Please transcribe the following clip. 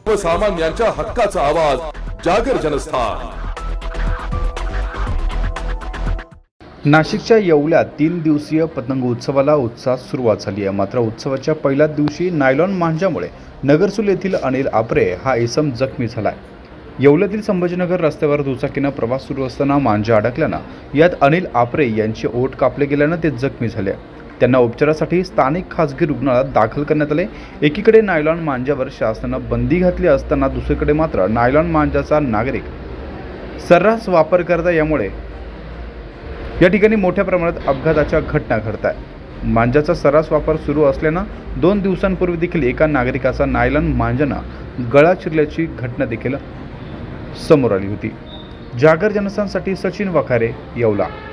सर्वसामान्यांच्या हक्काचा आवाज जागर जनस्थान। नाशिकच्या येवल्यात 3 दिवसीय पतंग उत्सवाला उत्साहात सुरुवात झाली आहे। मात्र उत्सवाच्या पहिल्याच दिवशी नायलॉन मांजामुळे नगरसूल येथील अनिल आपरे हा इसम जखमी झाला आहे। येवल्यातील संभाजीनगर रस्त्यावर दुचाकीनं प्रवास सुरू असताना मांजा अडकल्यानं यात अनिल आपरे यांचे ओठ कापले गेल्यानं ते जखमी झाले। त्यांना उपचारासाठी स्थानिक खासगी रुग्णालयात दाखल करण्यात आले। एकीकडे नायलॉन मांजावर शासनानं बंदी घातली असताना दुसरीकडे मात्र नायलॉन मांजाचा नागरिक सर्रास वापर करतात, यामुळे या ठिकाणी मोठ्या प्रमाणात अपघाताच्या घटना घडत आहेत। मांजाचा सर्रास वापर सुरू असल्यानं 2 दिवसांपूर्वी देखील एका नागरिकाचा नायलॉन मांजानं गळा चिरल्याची घटना देखील समोर आली होती। जागर जनस्थानसाठी सचिन वखारे, येवला।